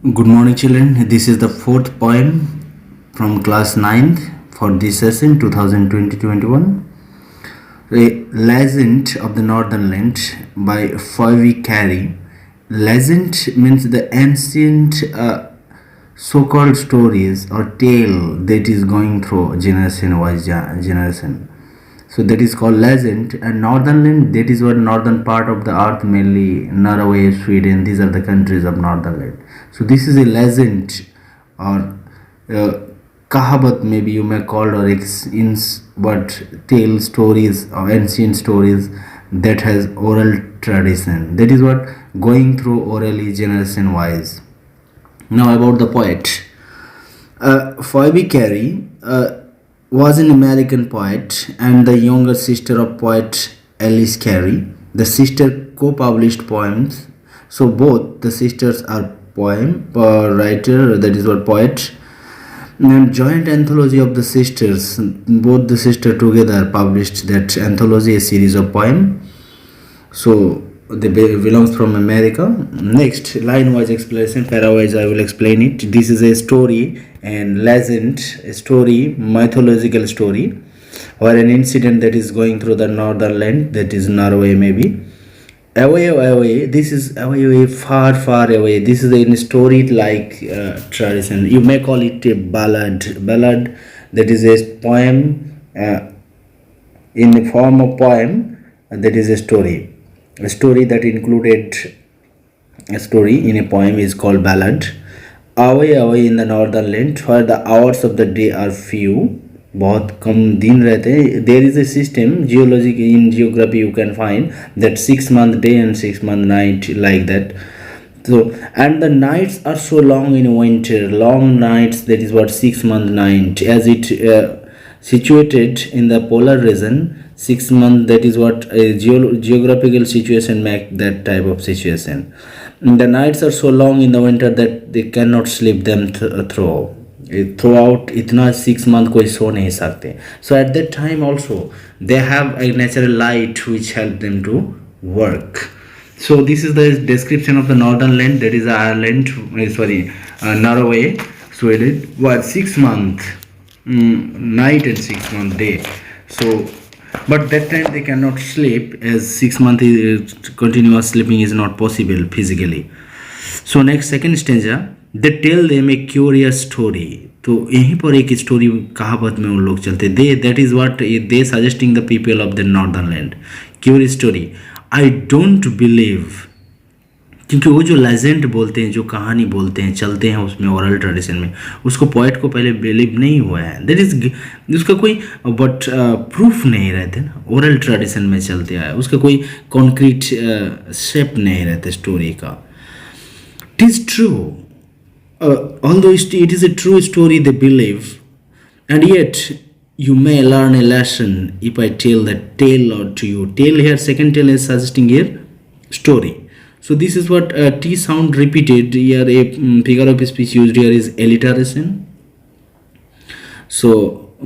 Good morning, children. This is the fourth poem from class 9th for this session 2020-21. A Legend of the Northern Land by Phoebe Carey. Legend means the ancient so-called stories or tale that is going through generation wise generation. So that is called legend. And northern land, that is what northern part of the earth, mainly Norway, Sweden, these are the countries of northern land. So this is a legend or kahabat, maybe you may call, or in what tale stories or ancient stories that has oral tradition, that is what going through orally generation wise. Now about the poet. Phoebe Carey was an American poet and the younger sister of poet Alice Carey. The sister co-published poems. So both the sisters are poem writer, that is what poet. And joint anthology of the sisters. Both the sister together published that anthology, a series of poem. So they belongs from America. Next, line wise explanation, para wise I will explain it. This is a story and legend, a story, mythological story, or an incident that is going through the northern land, that is Norway maybe. Away, this is away, far away. This is a story like tradition. You may call it a ballad. Ballad, that is a poem in the form of poem, that is a story. A story that included a story in a poem is called ballad. Away in the northern land where the hours of the day are few, बहुत कम दिन रहते हैं. There is a system, geologic in geography you can find that 6-month day and 6-month night, like that. So and the nights are so long in winter, long nights, that is what 6-month night, as it situated in the polar region. 6 months, that is what a geographical situation make that type of situation. The nights are so long in the winter that they cannot sleep them throughout इतना 6 month कोई सो नहीं सकते. So at that time also they have a natural light which help them to work. So this is the description of the northern land, that is Ireland, Norway, Sweden, what 6 month night and 6-month day. So but that time they cannot sleep, as 6 month continuous sleeping is not possible physically. So next, second stanza, they tell them a curious story. तो यहीं पर एक story कहावत में उन लोग चलते, they, that is what they suggesting the people of the northern land. Curious story. I don't believe, क्योंकि वो जो लेजेंड बोलते हैं, जो कहानी बोलते हैं, चलते हैं उसमें ओरल ट्रेडिशन में, उसको पोइट को पहले बिलीव नहीं हुआ है. दैट इज उसका कोई बट प्रूफ नहीं रहते ना, ओरल ट्रेडिशन में चलते आया, उसका कोई कॉन्क्रीट शेप नहीं रहते स्टोरी का. It is true, although it is a true story they believe, and yet you may learn a lesson if I tell that tale or to you. Tale here, second tale is suggesting here story. So this is what T sound repeated here, a figure of speech used here is alliteration. So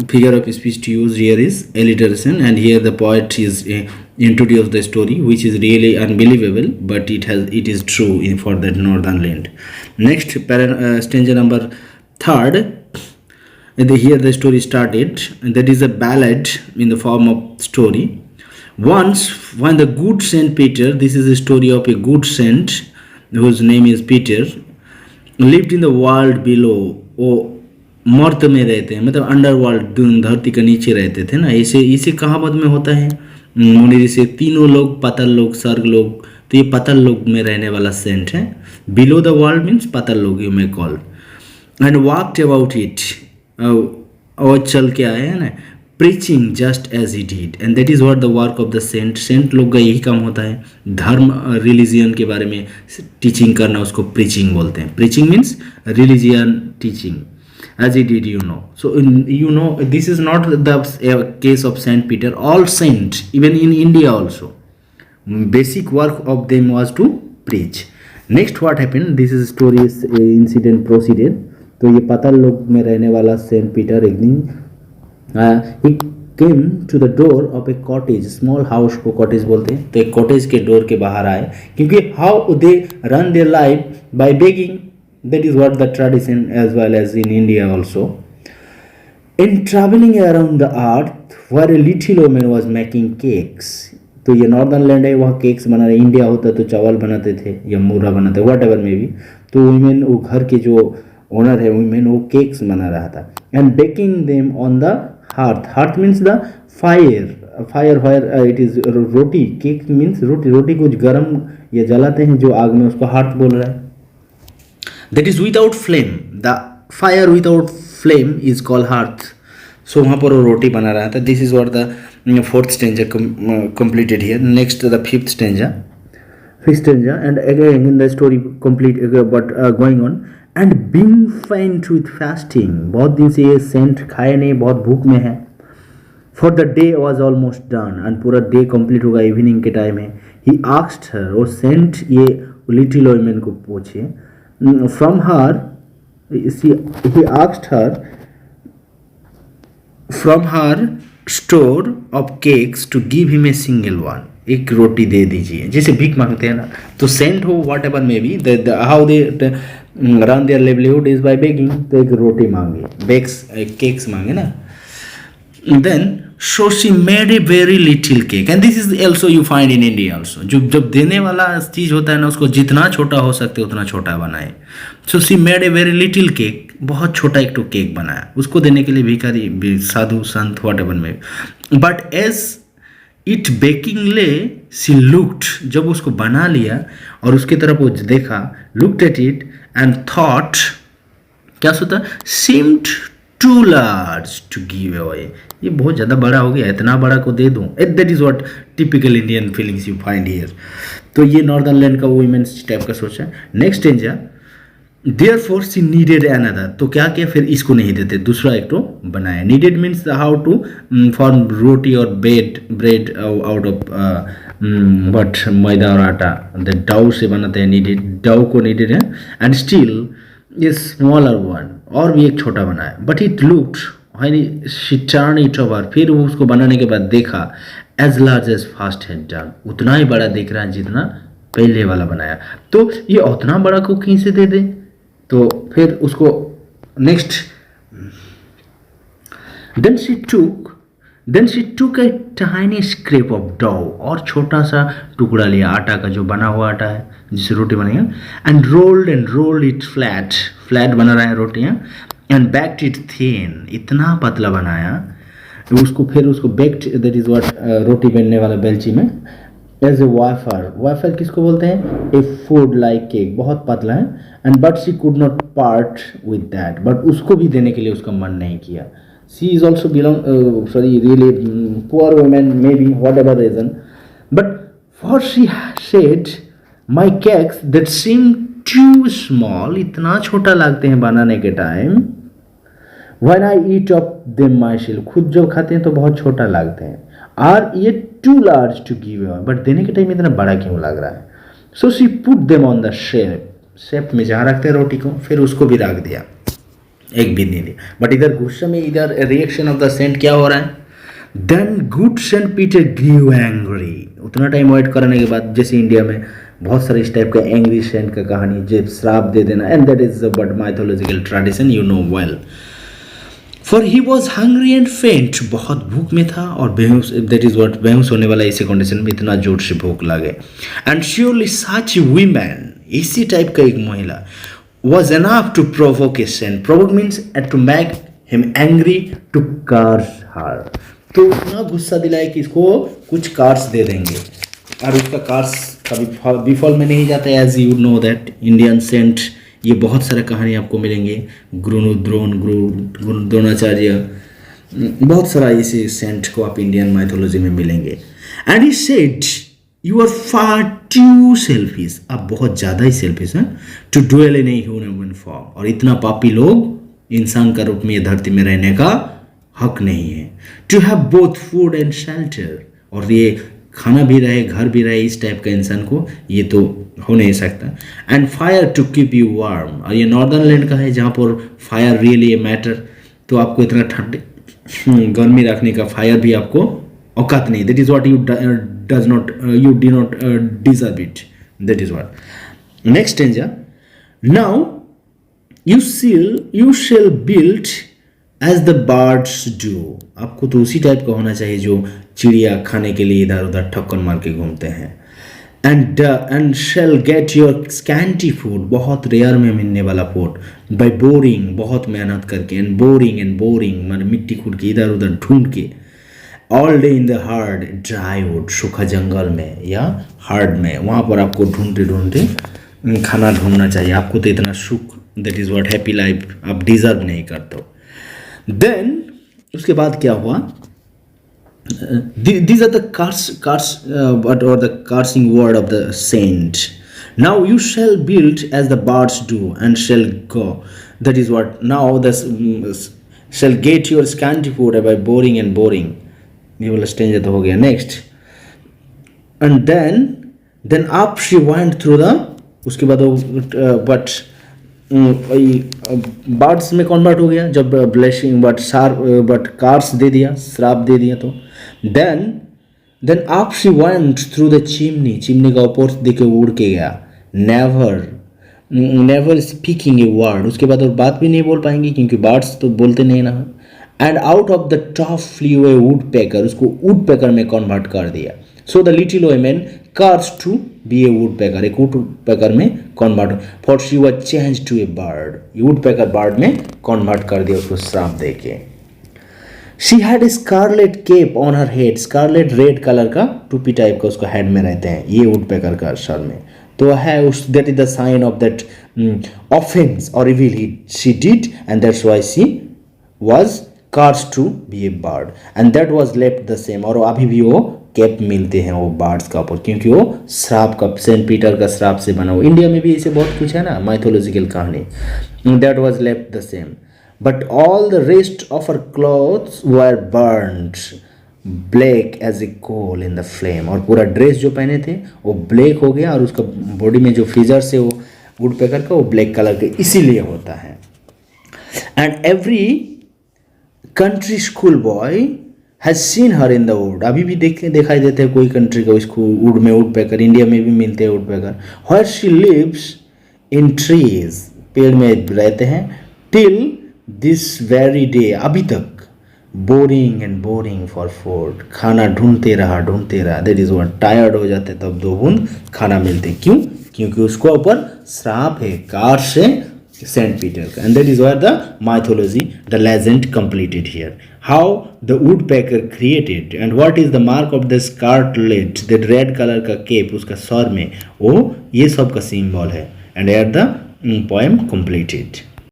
figure of speech to use here is alliteration, and here the poet is introduced the story, which is really unbelievable, but it is true for that northern land. Next, stanza number 3rd, here the story started, and that is a ballad in the form of story. Once when the good Saint Peter, this is a story of a good saint whose name is Peter, lived in the world below. वो मर्त में रहते हैं, मतलब underworld, धरती के नीचे रहते थे ना. इसे कहावत में होता है मुनि से तीनों लोग, पतल लोग, स्वर्ग लोग, तो ये पतल लोग में रहने वाला सेंट है. बिलो द वर्ल्ड मीन्स पतल लोग you may call. And walked about it, और चल के आए हैं ना, preaching just as he did, and that is what the work of the saint. Saint लोग का यही काम होता है, धर्म रिलीजियन के बारे में टीचिंग करना, उसको प्रीचिंग बोलते हैं. Preaching means religion teaching, as he did, you know. So this is not the case of Saint Peter. All saints, even in India also, basic work of them was to preach. Next what happened, this is story incident proceeded. तो ये पाताल लोक में रहने वाला Saint Peter एक दिन he came to the door of a cottage, small house को cottage बोलते हैं, तो एक cottage के door के बाहर आए, क्योंकि how they run their life by begging, That is what the tradition as well as in India also. In traveling around the earth where a little woman was making cakes. तो ये northern land है, वहाँ cakes बना रहे. India होता तो चावल बनाते थे या मूरा बनाते, वट एवर मे बी. तो वुमेन, वो घर के जो ओनर है वुमेन, वो केक्स बना रहा था. And baking them on the hearth. Hearth means the fire. Fire fire it is roti. Cake means roti. रोटी कुछ गर्म या जलाते हैं जो आग में, उसको हार्थ बोल रहा है. That is without flame. The fire without flame is called hearth. So वहाँ पर वो रोटी बना रहा था. This is what the fourth stanza completed here. Next the fifth stanza. And again in the story complete, but going on. And being faint with fasting. बहुत दिन से ये सेंट खाए नहीं, बहुत भूख में है. For the day was almost done. and पूरा डे कंप्लीट होगा, इवनिंग के टाइम है. He asked her. वो सेंट ये लिटिल वुमेन को पूछे. From her, he asked her from her store of cakes to give him a single one. एक रोटी दे दीजिए, जैसे भीख मांगते हैं ना. तो सेंट हो whatever may be, how they run their livelihood is by begging. तो एक रोटी मांगे, केक्स मांगे ना. Then so she made a very little cake. and this is also you find in India also. जब देने वाला चीज़ होता है ना, उसको जितना छोटा हो सकते उतना छोटा बनाए. so she made a very little cake. बहुत छोटा एक तो केक बनाया, उसको देने के लिए भिखारी, साधु संत वॉट एवर में. बट एज इट बेकिंग ले सी लुक्ड. जब उसको बना लिया और उसकी तरफ वो देखा, looked at it and thought, क्या सोचा, seemed too large to give away. ये बहुत ज़्यादा बड़ा हो गया, इतना बड़ा को दे दूँ. That is what typical Indian feelings you find here. तो ये नॉर्दर्न लैंड का वुमेन्स टाइप का सोचा. Next stanza. Therefore she needed another. तो क्या किया, फिर इसको नहीं देते, दूसरा एक तो बनाया. Needed means how to form रोटी और bread out of what मैदा और आटा. The dough से बनाते हैं. needed, dough को needed है. and still a smaller one, और भी एक छोटा बनाया. but it looked when she turned it over, फिर वो उसको बनाने के बाद देखा, as large as first had done. उतना ही बड़ा दिख रहा है जितना पहले वाला बनाया. तो ये उतना बड़ा को कहीं से दे दे. तो फिर उसको next. Then she took a tiny scrap of dough. और छोटा सा टुकड़ा लिया आटा का, जो बना हुआ आटा है जिससे रोटी बनेगा. एंड रोल्ड इट फ्लैट बना रहा है रोटियाँ. And baked it thin. इतना पतला बनाया उसको. फिर उसको बेक्ड, दैट इज व्हाट रोटी बेलने वाला बेलची में. एज ए वाफर किसको बोलते हैं, ए फूड लाइक केक. बहुत पतला है. And but she could not part with that. But उसको भी देने के लिए उसका मन नहीं किया. She is also belong really poor women may be, whatever reason. But for she said my cakes that seem too small. इतना छोटा लगते हैं बनाने के time. When I eat up them myself. खुद जब खाते हैं तो बहुत छोटा लगते हैं. आर ये too large to give away. But देने के टाइम इतना बड़ा क्यों लग रहा है. So she put them on the shape में जहाँ रखते हैं रोटी को, फिर उसको भी रख दिया, एक भी नहीं दिया. बट इधर गुस्से में, इधर रिएक्शन ऑफ द सेंट क्या हो रहा है. Then good saint Peter grew angry. उतना टाइम वेट करने के बाद, जैसे इंडिया में बहुत सारे इस टाइप का एंग्री सेंट का कहानी, जो श्राप दे देना. And that is but mythological tradition, you know well. For he was hungry and फेंट. बहुत भूख में था और बेहोश. दैट इज व्हाट, बेहोश होने वाला इसी कंडीशन में, इतना जोर से भूख लगे. एंड श्योरली सच वीमेन, इसी टाइप का एक महिला, was enough to provoke a saint. Provoke means to make him angry, to curse her. तो इतना गुस्सा दिलाए कि इसको कुछ कार्स दे देंगे. और उसका कार्स कभी विफल में नहीं जाता. As you know that Indian saint, ये बहुत सारे कहानी आपको मिलेंगे. गुरु द्रोणाचार्य, बहुत सारा इसी सेंट को आप इंडियन माइथोलॉजी में मिलेंगे. And he said you are far too selfish. आप बहुत ज़्यादा ही सेल्फिश हैं. To dwell in a human form. और इतना पापी लोग इंसान का रूप में ये धरती में रहने का हक नहीं है. To have both food and shelter. और ये खाना भी रहे, घर भी रहे, इस टाइप का इंसान को ये तो हो नहीं सकता. And fire to keep you warm. और ये नॉर्दर्न लैंड का है जहाँ पर फायर रियली ए मैटर. तो आपको इतना ठंडे गर्मी रखने का फायर भी आपको औकात नहीं. That is what you do not deserve it. That is what. Next stanza. Now you shall build as the birds do, आपको तो उसी टाइप का होना चाहिए जो चिड़िया खाने के लिए इधर उधर ठक्कर मार के घूमते हैं। And shall get your scanty food, बहुत रेयर में मिलने वाला फूड, बाय बोरिंग, बहुत मेहनत करके, एंड बोरिंग मतलब मिट्टी खुद के इधर उधर ढूंढ के, all day in the hard dry would, सूखा जंगल में या हार्ड में, वहाँ पर आपको ढूंढते ढूंढते खाना ढूंढना चाहिए। आपको तो इतना सुख, that is what happy life आप डिजर्व नहीं करते हो। देन उसके बाद क्या हुआ, these are the or the cursing word of the saint. Now you shall build as the birds do and shall go, that is what, now this shall get your scanty food by boring, ये वाला Strange तो हो गया। Next, and then up she went through the, उसके बाद but birds में convert हो गया जब ब्लेसिंग बट कार्स दे दिया, श्राप दे दिया। तो then up she went through the chimney का ऊपर देके उड़ के गया। नेवर स्पीकिंग ए वर्ड, उसके बाद और बात भी नहीं बोल पाएंगे क्योंकि बर्ड्स तो बोलते नहीं ना। And out of the top flew a woodpecker, उसको वुड पैकर में कन्वर्ट कर दिया। So the little women curse to be a woodpecker, एक वुड पैकर में convert, for she was change to a bird, woodpecker bird में convert कर दिया उसको श्राप दे के। She had a scarlet cap on her head, scarlet red colour का टोपी टाइप का उसको हेड में रहते हैं ये वुड पैकर का सर में। तो है उस, that is the sign of that offence और evil she did, and that's why she was cursed to be a bird, and that was left the same. और अभी भी वो कैप मिलते हैं वो बर्ड्स का ऊपर, क्योंकि वो श्राप का, सेंट पीटर का श्राप से बना हुआ। इंडिया में भी ऐसे बहुत कुछ है ना माइथोलॉजिकल कहानी। That was left the same, but all the rest of her clothes were burned black as a coal in the flame, और पूरा ड्रेस जो पहने थे वो ब्लैक हो गया, और उसका बॉडी में जो फीचर्स है वो वुड पैकर का वो ब्लैक कलर के इसीलिए होता है। And every country school boy has seen her in the wood, अभी भी दिखाई देते हैं कोई कंट्री का स्कूल वुड में वुड पैकर, इंडिया में भी मिलते हैं woodpecker. Where she lives in trees, पेड़ में रहते हैं, टिल दिस वेरी डे, अभी तक, बोरिंग फॉर फूड, खाना ढूंढते रहा, दैट इज व्हाट, टायर्ड हो जाते तब दो बूंद खाना मिलते। क्यों? क्योंकि उसको ऊपर श्राप है कार से सेंट पीटर का, and that is what the mythology, the legend completed here. How the woodpecker created and what is the mark of the scarlet, the red colour का केप उसका सर में, वो ये सब का सिंबल है। And at the poem completed.